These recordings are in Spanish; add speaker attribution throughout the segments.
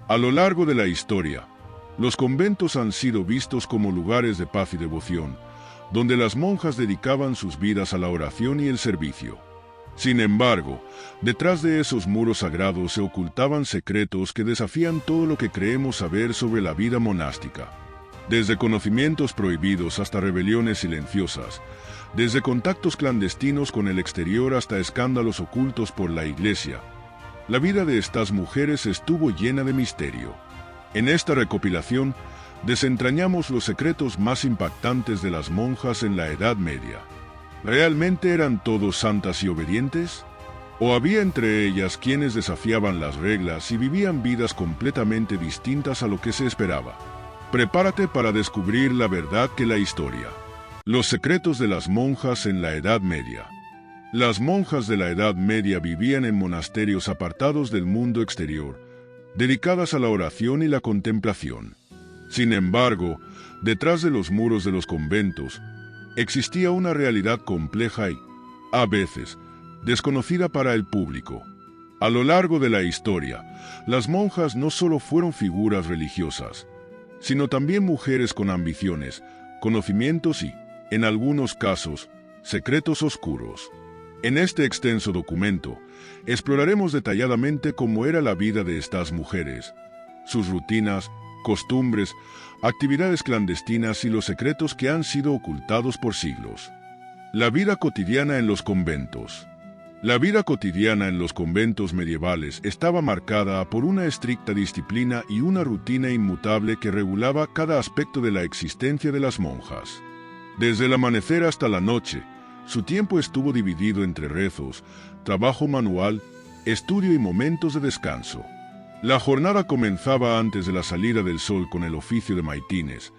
Speaker 1: A lo largo de la historia, los conventos han sido vistos como lugares de paz y devoción, donde las monjas dedicaban sus vidas a la oración y el servicio. Sin embargo, detrás de esos muros sagrados se ocultaban secretos que desafían todo lo que creemos saber sobre la vida monástica. Desde conocimientos prohibidos hasta rebeliones silenciosas, desde contactos clandestinos con el exterior hasta escándalos ocultos por la Iglesia, la vida de estas mujeres estuvo llena de misterio. En esta recopilación, desentrañamos los secretos más impactantes de las monjas en la Edad Media. ¿Realmente eran todos santas y obedientes? ¿O había entre ellas quienes desafiaban las reglas y vivían vidas completamente distintas a lo que se esperaba? Prepárate para descubrir la verdad que la historia. Los secretos de las monjas en la Edad Media. Las monjas de la Edad Media vivían en monasterios apartados del mundo exterior, dedicadas a la oración y la contemplación. Sin embargo, detrás de los muros de los conventos, existía una realidad compleja y, a veces, desconocida para el público. A lo largo de la historia, las monjas no solo fueron figuras religiosas, sino también mujeres con ambiciones, conocimientos y, en algunos casos, secretos oscuros. En este extenso documento, exploraremos detalladamente cómo era la vida de estas mujeres, sus rutinas, costumbres, actividades clandestinas y los secretos que han sido ocultados por siglos. La vida cotidiana en los conventos. La vida cotidiana en los conventos medievales estaba marcada por una estricta disciplina y una rutina inmutable que regulaba cada aspecto de la existencia de las monjas. Desde el amanecer hasta la noche, su tiempo estuvo dividido entre rezos, trabajo manual, estudio y momentos de descanso. La jornada comenzaba antes de la salida del sol con el oficio de maitines,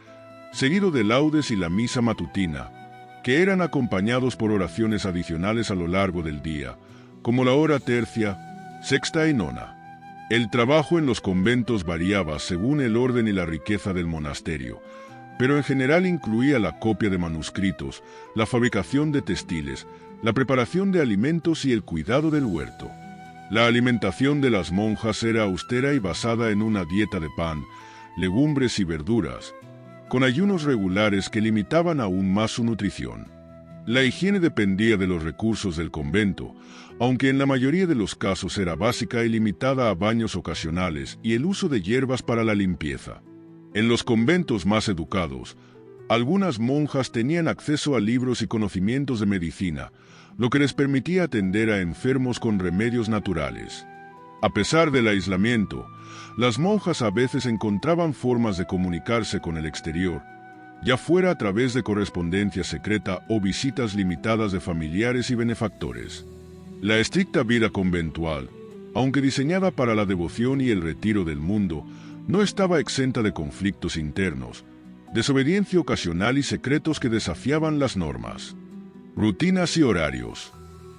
Speaker 1: seguido de laudes y la misa matutina, que eran acompañados por oraciones adicionales a lo largo del día, como la hora tercia, sexta y nona. El trabajo en los conventos variaba según el orden y la riqueza del monasterio, pero en general incluía la copia de manuscritos, la fabricación de textiles, la preparación de alimentos y el cuidado del huerto. La alimentación de las monjas era austera y basada en una dieta de pan, legumbres y verduras, con ayunos regulares que limitaban aún más su nutrición. La higiene dependía de los recursos del convento, aunque en la mayoría de los casos era básica y limitada a baños ocasionales y el uso de hierbas para la limpieza. En los conventos más educados, algunas monjas tenían acceso a libros y conocimientos de medicina, lo que les permitía atender a enfermos con remedios naturales. A pesar del aislamiento, las monjas a veces encontraban formas de comunicarse con el exterior, ya fuera a través de correspondencia secreta o visitas limitadas de familiares y benefactores. La estricta vida conventual, aunque diseñada para la devoción y el retiro del mundo, no estaba exenta de conflictos internos, desobediencia ocasional y secretos que desafiaban las normas. Rutinas y horarios.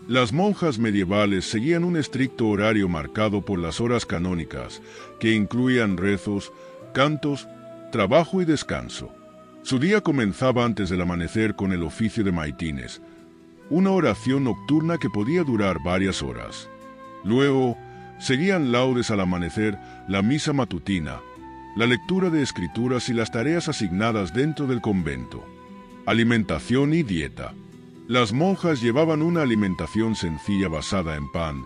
Speaker 1: Las monjas medievales seguían un estricto horario marcado por las horas canónicas, que incluían rezos, cantos, trabajo y descanso. Su día comenzaba antes del amanecer con el oficio de maitines, una oración nocturna que podía durar varias horas. Luego, seguían laudes al amanecer, la misa matutina, la lectura de escrituras y las tareas asignadas dentro del convento. Alimentación y dieta. Las monjas llevaban una alimentación sencilla basada en pan,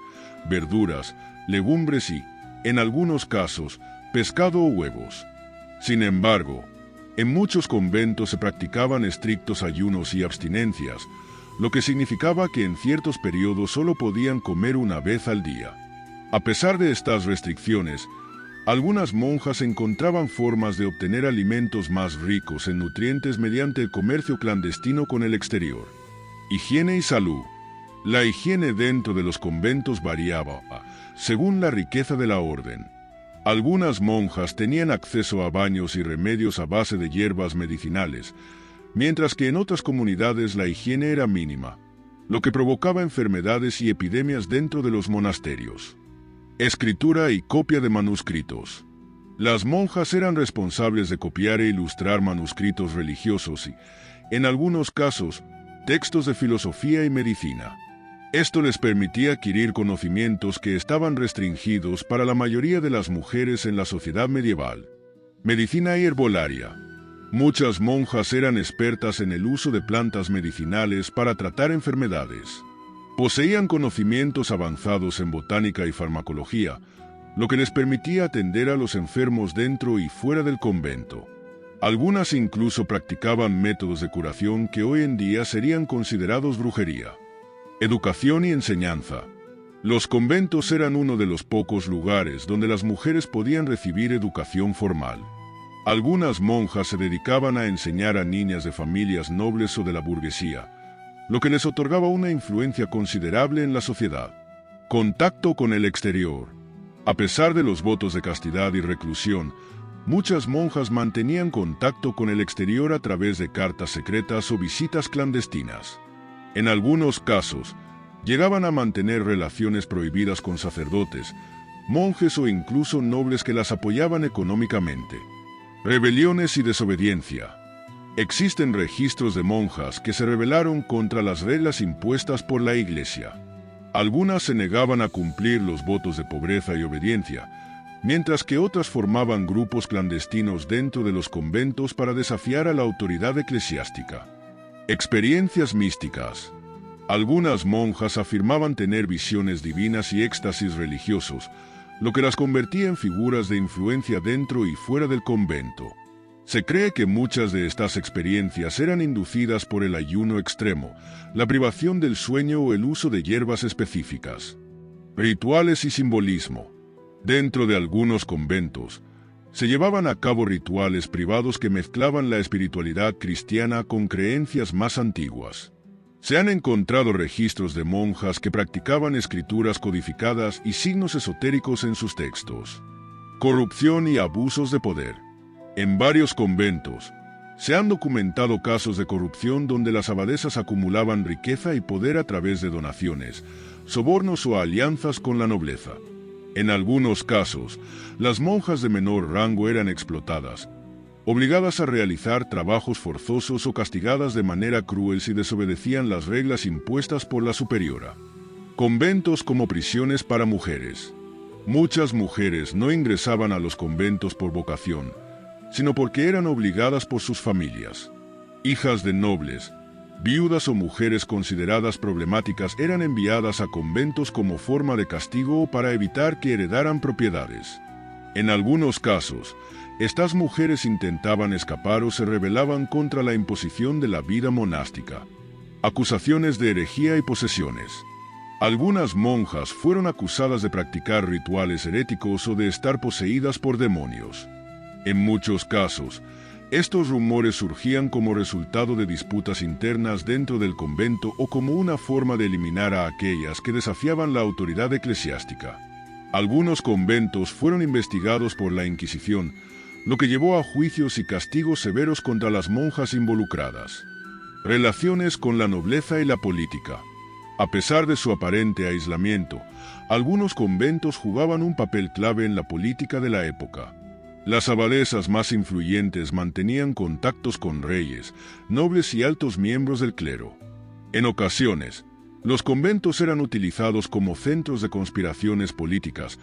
Speaker 1: verduras, legumbres y, en algunos casos, pescado o huevos. Sin embargo, en muchos conventos se practicaban estrictos ayunos y abstinencias, lo que significaba que en ciertos periodos solo podían comer una vez al día. A pesar de estas restricciones, algunas monjas encontraban formas de obtener alimentos más ricos en nutrientes mediante el comercio clandestino con el exterior. Higiene y salud. La higiene dentro de los conventos variaba según la riqueza de la orden. Algunas monjas tenían acceso a baños y remedios a base de hierbas medicinales, mientras que en otras comunidades la higiene era mínima, lo que provocaba enfermedades y epidemias dentro de los monasterios. Escritura y copia de manuscritos. Las monjas eran responsables de copiar e ilustrar manuscritos religiosos y, en algunos casos, textos de filosofía y medicina. Esto les permitía adquirir conocimientos que estaban restringidos para la mayoría de las mujeres en la sociedad medieval. Medicina y herbolaria. Muchas monjas eran expertas en el uso de plantas medicinales para tratar enfermedades. Poseían conocimientos avanzados en botánica y farmacología, lo que les permitía atender a los enfermos dentro y fuera del convento. Algunas incluso practicaban métodos de curación que hoy en día serían considerados brujería. Educación y enseñanza. Los conventos eran uno de los pocos lugares donde las mujeres podían recibir educación formal. Algunas monjas se dedicaban a enseñar a niñas de familias nobles o de la burguesía, lo que les otorgaba una influencia considerable en la sociedad. Contacto con el exterior. A pesar de los votos de castidad y reclusión, muchas monjas mantenían contacto con el exterior a través de cartas secretas o visitas clandestinas. En algunos casos, llegaban a mantener relaciones prohibidas con sacerdotes, monjes o incluso nobles que las apoyaban económicamente. Rebeliones y desobediencia. Existen registros de monjas que se rebelaron contra las reglas impuestas por la Iglesia. Algunas se negaban a cumplir los votos de pobreza y obediencia, mientras que otras formaban grupos clandestinos dentro de los conventos para desafiar a la autoridad eclesiástica. Experiencias místicas. Algunas monjas afirmaban tener visiones divinas y éxtasis religiosos, lo que las convertía en figuras de influencia dentro y fuera del convento. Se cree que muchas de estas experiencias eran inducidas por el ayuno extremo, la privación del sueño o el uso de hierbas específicas. Rituales y simbolismo. Dentro de algunos conventos, se llevaban a cabo rituales privados que mezclaban la espiritualidad cristiana con creencias más antiguas. Se han encontrado registros de monjas que practicaban escrituras codificadas y signos esotéricos en sus textos. Corrupción y abusos de poder. En varios conventos, se han documentado casos de corrupción donde las abadesas acumulaban riqueza y poder a través de donaciones, sobornos o alianzas con la nobleza. En algunos casos, las monjas de menor rango eran explotadas, obligadas a realizar trabajos forzosos o castigadas de manera cruel si desobedecían las reglas impuestas por la superiora. Conventos como prisiones para mujeres. Muchas mujeres no ingresaban a los conventos por vocación, sino porque eran obligadas por sus familias. Hijas de nobles, viudas o mujeres consideradas problemáticas eran enviadas a conventos como forma de castigo o para evitar que heredaran propiedades. En algunos casos, estas mujeres intentaban escapar o se rebelaban contra la imposición de la vida monástica. Acusaciones de herejía y posesiones. Algunas monjas fueron acusadas de practicar rituales heréticos o de estar poseídas por demonios. En muchos casos, estos rumores surgían como resultado de disputas internas dentro del convento o como una forma de eliminar a aquellas que desafiaban la autoridad eclesiástica. Algunos conventos fueron investigados por la Inquisición, lo que llevó a juicios y castigos severos contra las monjas involucradas. Relaciones con la nobleza y la política. A pesar de su aparente aislamiento, algunos conventos jugaban un papel clave en la política de la época. Las abadesas más influyentes mantenían contactos con reyes, nobles y altos miembros del clero. En ocasiones, los conventos eran utilizados como centros de conspiraciones políticas,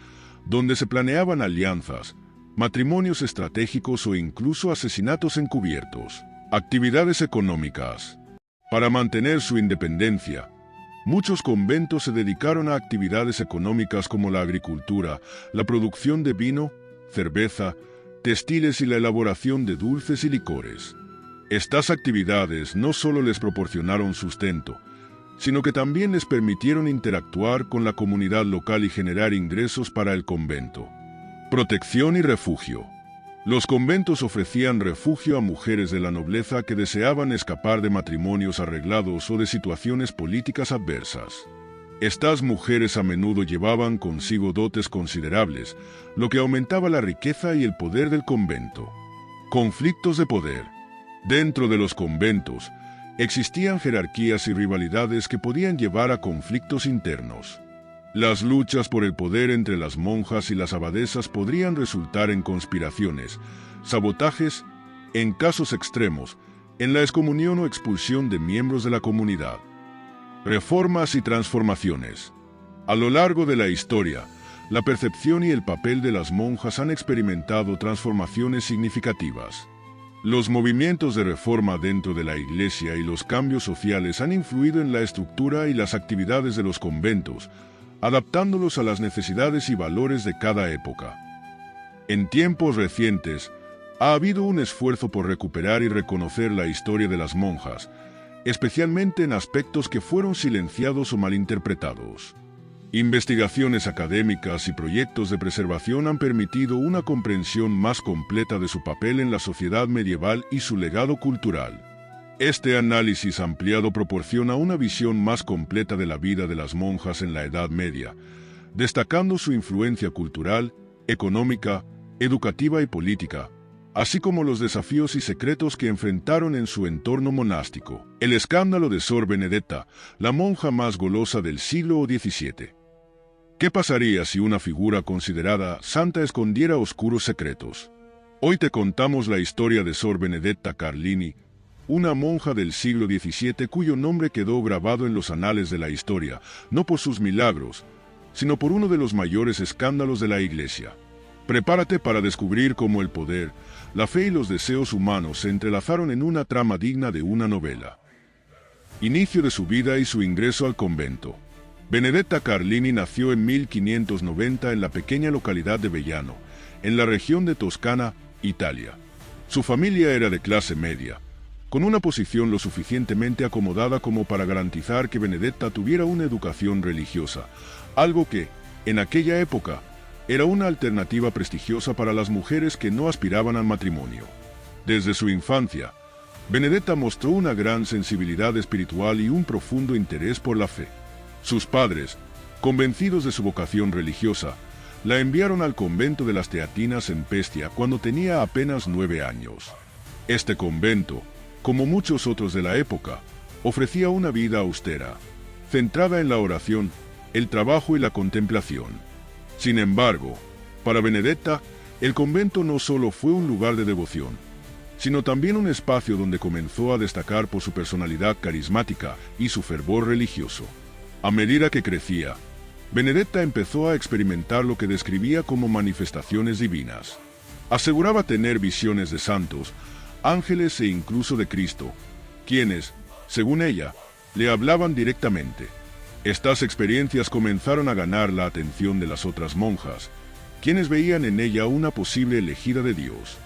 Speaker 1: donde se planeaban alianzas, matrimonios estratégicos o incluso asesinatos encubiertos. Actividades económicas. Para mantener su independencia, muchos conventos se dedicaron a actividades económicas como la agricultura, la producción de vino, cerveza, textiles y la elaboración de dulces y licores. Estas actividades no solo les proporcionaron sustento, sino que también les permitieron interactuar con la comunidad local y generar ingresos para el convento. Protección y refugio. Los conventos ofrecían refugio a mujeres de la nobleza que deseaban escapar de matrimonios arreglados o de situaciones políticas adversas. Estas mujeres a menudo llevaban consigo dotes considerables, lo que aumentaba la riqueza y el poder del convento. Conflictos de poder. Dentro de los conventos, existían jerarquías y rivalidades que podían llevar a conflictos internos. Las luchas por el poder entre las monjas y las abadesas podrían resultar en conspiraciones, sabotajes, en casos extremos, en la excomunión o expulsión de miembros de la comunidad. Reformas y transformaciones. A lo largo de la historia, la percepción y el papel de las monjas han experimentado transformaciones significativas. Los movimientos de reforma dentro de la Iglesia y los cambios sociales han influido en la estructura y las actividades de los conventos, adaptándolos a las necesidades y valores de cada época. En tiempos recientes, ha habido un esfuerzo por recuperar y reconocer la historia de las monjas, especialmente en aspectos que fueron silenciados o malinterpretados. Investigaciones académicas y proyectos de preservación han permitido una comprensión más completa de su papel en la sociedad medieval y su legado cultural. Este análisis ampliado proporciona una visión más completa de la vida de las monjas en la Edad Media, destacando su influencia cultural, económica, educativa y política, así como los desafíos y secretos que enfrentaron en su entorno monástico. El escándalo de Sor Benedetta, la monja más golosa del siglo XVII. ¿Qué pasaría si una figura considerada santa escondiera oscuros secretos? Hoy te contamos la historia de Sor Benedetta Carlini, una monja del siglo XVII cuyo nombre quedó grabado en los anales de la historia, no por sus milagros, sino por uno de los mayores escándalos de la Iglesia. Prepárate para descubrir cómo el poder, la fe y los deseos humanos se entrelazaron en una trama digna de una novela. Inicio de su vida y su ingreso al convento. Benedetta Carlini nació en 1590 en la pequeña localidad de Vellano, en la región de Toscana, Italia. Su familia era de clase media, con una posición lo suficientemente acomodada como para garantizar que Benedetta tuviera una educación religiosa, algo que, en aquella época, era una alternativa prestigiosa para las mujeres que no aspiraban al matrimonio. Desde su infancia, Benedetta mostró una gran sensibilidad espiritual y un profundo interés por la fe. Sus padres, convencidos de su vocación religiosa, la enviaron al convento de las Teatinas en Pestia cuando tenía apenas 9 años. Este convento, como muchos otros de la época, ofrecía una vida austera, centrada en la oración, el trabajo y la contemplación. Sin embargo, para Benedetta, el convento no solo fue un lugar de devoción, sino también un espacio donde comenzó a destacar por su personalidad carismática y su fervor religioso. A medida que crecía, Benedetta empezó a experimentar lo que describía como manifestaciones divinas. Aseguraba tener visiones de santos, ángeles e incluso de Cristo, quienes, según ella, le hablaban directamente. Estas experiencias comenzaron a ganar la atención de las otras monjas, quienes veían en ella una posible elegida de Dios.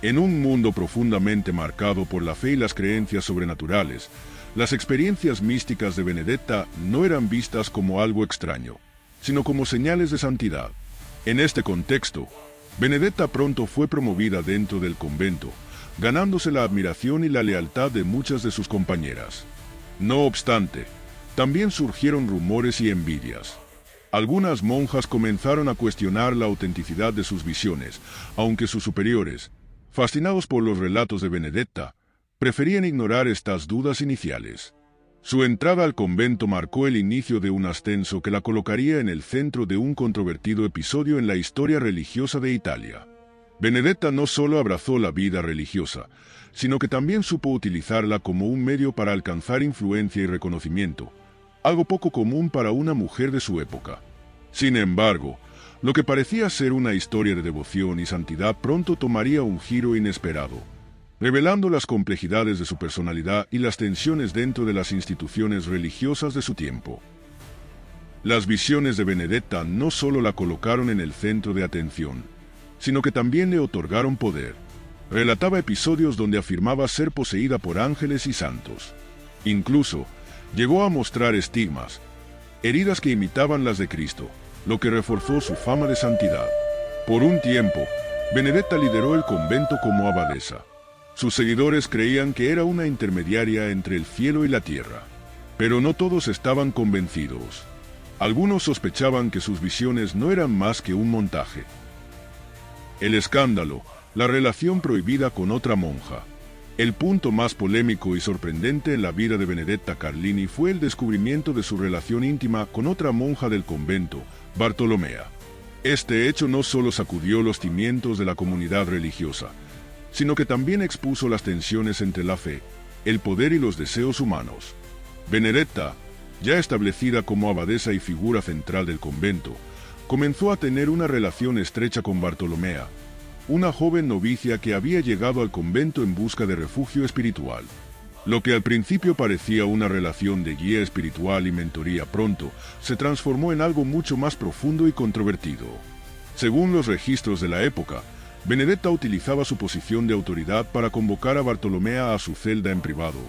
Speaker 1: En un mundo profundamente marcado por la fe y las creencias sobrenaturales, las experiencias místicas de Benedetta no eran vistas como algo extraño, sino como señales de santidad. En este contexto, Benedetta pronto fue promovida dentro del convento, ganándose la admiración y la lealtad de muchas de sus compañeras. No obstante, también surgieron rumores y envidias. Algunas monjas comenzaron a cuestionar la autenticidad de sus visiones, aunque sus superiores, fascinados por los relatos de Benedetta, preferían ignorar estas dudas iniciales. Su entrada al convento marcó el inicio de un ascenso que la colocaría en el centro de un controvertido episodio en la historia religiosa de Italia. Benedetta no solo abrazó la vida religiosa, sino que también supo utilizarla como un medio para alcanzar influencia y reconocimiento, algo poco común para una mujer de su época. Sin embargo, lo que parecía ser una historia de devoción y santidad pronto tomaría un giro inesperado, revelando las complejidades de su personalidad y las tensiones dentro de las instituciones religiosas de su tiempo. Las visiones de Benedetta no solo la colocaron en el centro de atención, sino que también le otorgaron poder. Relataba episodios donde afirmaba ser poseída por ángeles y santos. Incluso, llegó a mostrar estigmas, heridas que imitaban las de Cristo, lo que reforzó su fama de santidad. Por un tiempo, Benedetta lideró el convento como abadesa. Sus seguidores creían que era una intermediaria entre el cielo y la tierra. Pero no todos estaban convencidos. Algunos sospechaban que sus visiones no eran más que un montaje. El escándalo, la relación prohibida con otra monja. El punto más polémico y sorprendente en la vida de Benedetta Carlini fue el descubrimiento de su relación íntima con otra monja del convento, Bartolomea. Este hecho no solo sacudió los cimientos de la comunidad religiosa, sino que también expuso las tensiones entre la fe, el poder y los deseos humanos. Benedetta, ya establecida como abadesa y figura central del convento, comenzó a tener una relación estrecha con Bartolomea, una joven novicia que había llegado al convento en busca de refugio espiritual. Lo que al principio parecía una relación de guía espiritual y mentoría pronto se transformó en algo mucho más profundo y controvertido. Según los registros de la época, Benedetta utilizaba su posición de autoridad para convocar a Bartolomea a su celda en privado,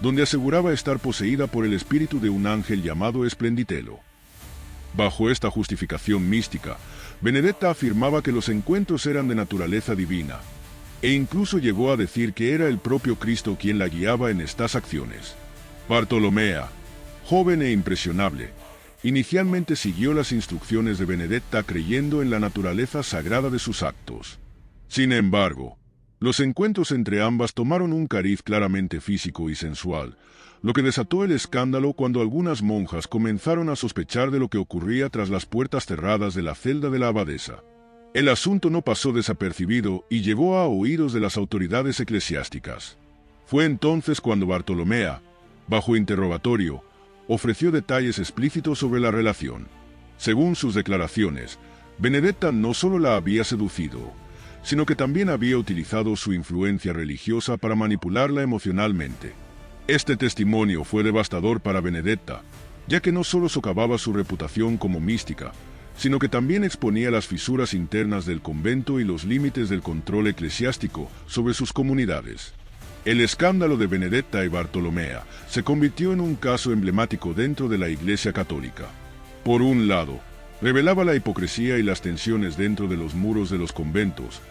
Speaker 1: donde aseguraba estar poseída por el espíritu de un ángel llamado Esplenditelo. Bajo esta justificación mística, Benedetta afirmaba que los encuentros eran de naturaleza divina, e incluso llegó a decir que era el propio Cristo quien la guiaba en estas acciones. Bartolomea, joven e impresionable, inicialmente siguió las instrucciones de Benedetta creyendo en la naturaleza sagrada de sus actos. Sin embargo, los encuentros entre ambas tomaron un cariz claramente físico y sensual, lo que desató el escándalo cuando algunas monjas comenzaron a sospechar de lo que ocurría tras las puertas cerradas de la celda de la abadesa. El asunto no pasó desapercibido y llegó a oídos de las autoridades eclesiásticas. Fue entonces cuando Bartolomea, bajo interrogatorio, ofreció detalles explícitos sobre la relación. Según sus declaraciones, Benedetta no solo la había seducido, sino que también había utilizado su influencia religiosa para manipularla emocionalmente. Este testimonio fue devastador para Benedetta, ya que no solo socavaba su reputación como mística, sino que también exponía las fisuras internas del convento y los límites del control eclesiástico sobre sus comunidades. El escándalo de Benedetta y Bartolomea se convirtió en un caso emblemático dentro de la Iglesia Católica. Por un lado, revelaba la hipocresía y las tensiones dentro de los muros de los conventos,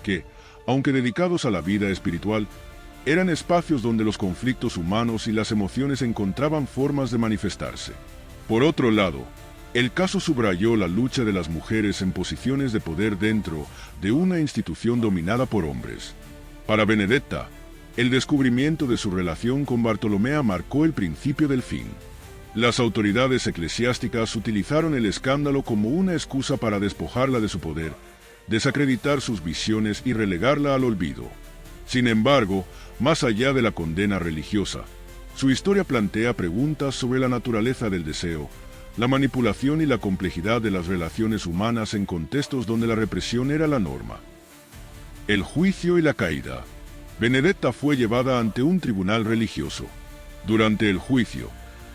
Speaker 1: que, aunque dedicados a la vida espiritual, eran espacios donde los conflictos humanos y las emociones encontraban formas de manifestarse. Por otro lado, el caso subrayó la lucha de las mujeres en posiciones de poder dentro de una institución dominada por hombres. Para Benedetta, el descubrimiento de su relación con Bartolomea marcó el principio del fin. Las autoridades eclesiásticas utilizaron el escándalo como una excusa para despojarla de su poder, desacreditar sus visiones y relegarla al olvido. Sin embargo, más allá de la condena religiosa, su historia plantea preguntas sobre la naturaleza del deseo, la manipulación y la complejidad de las relaciones humanas en contextos donde la represión era la norma. El juicio y la caída. Benedetta fue llevada ante un tribunal religioso. Durante el juicio,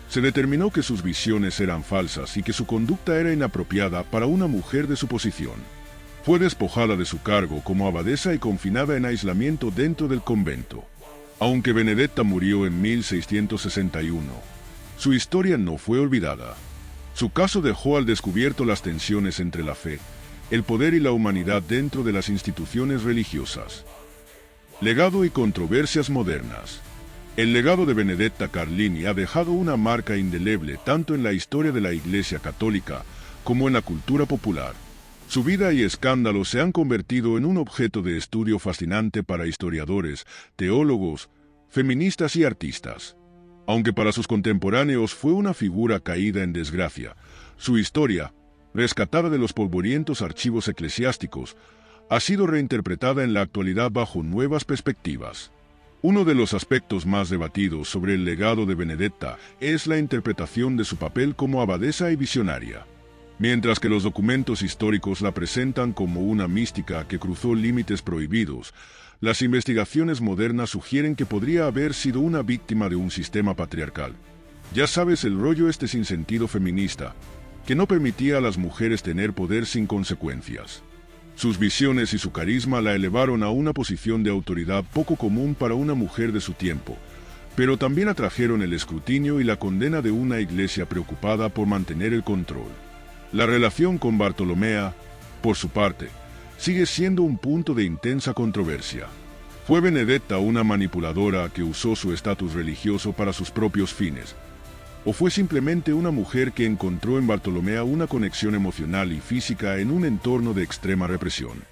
Speaker 1: se determinó que sus visiones eran falsas y que su conducta era inapropiada para una mujer de su posición. Fue despojada de su cargo como abadesa y confinada en aislamiento dentro del convento. Aunque Benedetta murió en 1661, su historia no fue olvidada. Su caso dejó al descubierto las tensiones entre la fe, el poder y la humanidad dentro de las instituciones religiosas. Legado y controversias modernas. El legado de Benedetta Carlini ha dejado una marca indeleble tanto en la historia de la Iglesia Católica como en la cultura popular. Su vida y escándalos se han convertido en un objeto de estudio fascinante para historiadores, teólogos, feministas y artistas. Aunque para sus contemporáneos fue una figura caída en desgracia, su historia, rescatada de los polvorientos archivos eclesiásticos, ha sido reinterpretada en la actualidad bajo nuevas perspectivas. Uno de los aspectos más debatidos sobre el legado de Benedetta es la interpretación de su papel como abadesa y visionaria. Mientras que los documentos históricos la presentan como una mística que cruzó límites prohibidos, las investigaciones modernas sugieren que podría haber sido una víctima de un sistema patriarcal. Ya sabes, el rollo este sin sentido feminista, que no permitía a las mujeres tener poder sin consecuencias. Sus visiones y su carisma la elevaron a una posición de autoridad poco común para una mujer de su tiempo, pero también atrajeron el escrutinio y la condena de una iglesia preocupada por mantener el control. La relación con Bartolomea, por su parte, sigue siendo un punto de intensa controversia. ¿Fue Benedetta una manipuladora que usó su estatus religioso para sus propios fines? ¿O fue simplemente una mujer que encontró en Bartolomea una conexión emocional y física en un entorno de extrema represión?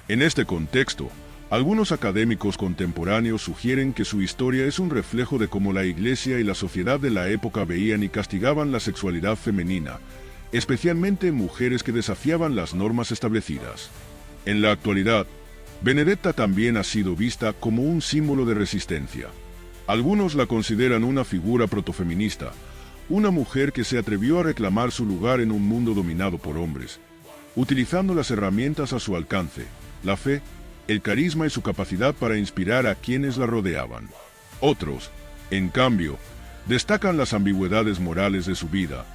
Speaker 1: En este contexto, algunos académicos contemporáneos sugieren que su historia es un reflejo de cómo la Iglesia y la sociedad de la época veían y castigaban la sexualidad femenina, especialmente en mujeres que desafiaban las normas establecidas. En la actualidad, Benedetta también ha sido vista como un símbolo de resistencia. Algunos la consideran una figura protofeminista, una mujer que se atrevió a reclamar su lugar en un mundo dominado por hombres, utilizando las herramientas a su alcance, la fe, el carisma y su capacidad para inspirar a quienes la rodeaban. Otros, en cambio, destacan las ambigüedades morales de su vida,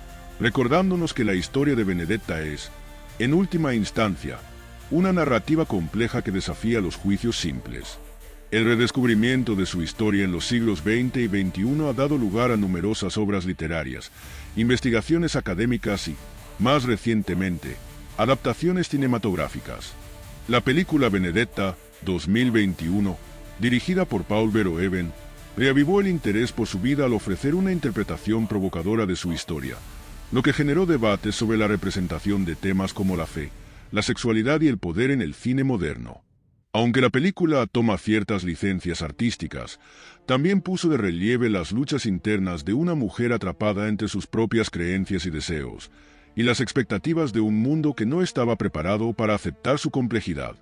Speaker 1: recordándonos que la historia de Benedetta es, en última instancia, una narrativa compleja que desafía los juicios simples. El redescubrimiento de su historia en los siglos XX y XXI ha dado lugar a numerosas obras literarias, investigaciones académicas y, más recientemente, adaptaciones cinematográficas. La película Benedetta, 2021, dirigida por Paul Verhoeven, reavivó el interés por su vida al ofrecer una interpretación provocadora de su historia, lo que generó debates sobre la representación de temas como la fe, la sexualidad y el poder en el cine moderno. Aunque la película toma ciertas licencias artísticas, también puso de relieve las luchas internas de una mujer atrapada entre sus propias creencias y deseos, y las expectativas de un mundo que no estaba preparado para aceptar su complejidad.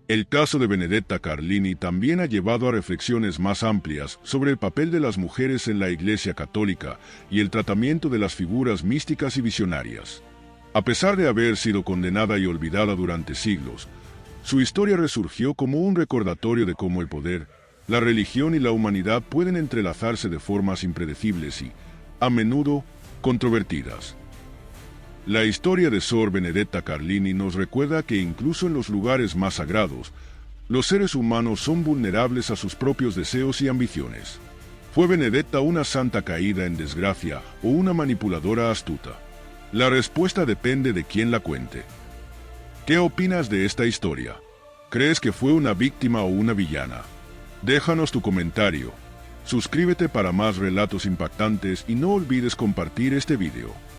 Speaker 1: El caso de Benedetta Carlini también ha llevado a reflexiones más amplias sobre el papel de las mujeres en la Iglesia Católica y el tratamiento de las figuras místicas y visionarias. A pesar de haber sido condenada y olvidada durante siglos, su historia resurgió como un recordatorio de cómo el poder, la religión y la humanidad pueden entrelazarse de formas impredecibles y, a menudo, controvertidas. La historia de Sor Benedetta Carlini nos recuerda que incluso en los lugares más sagrados, los seres humanos son vulnerables a sus propios deseos y ambiciones. ¿Fue Benedetta una santa caída en desgracia o una manipuladora astuta? La respuesta depende de quién la cuente. ¿Qué opinas de esta historia? ¿Crees que fue una víctima o una villana? Déjanos tu comentario. Suscríbete para más relatos impactantes y no olvides compartir este video.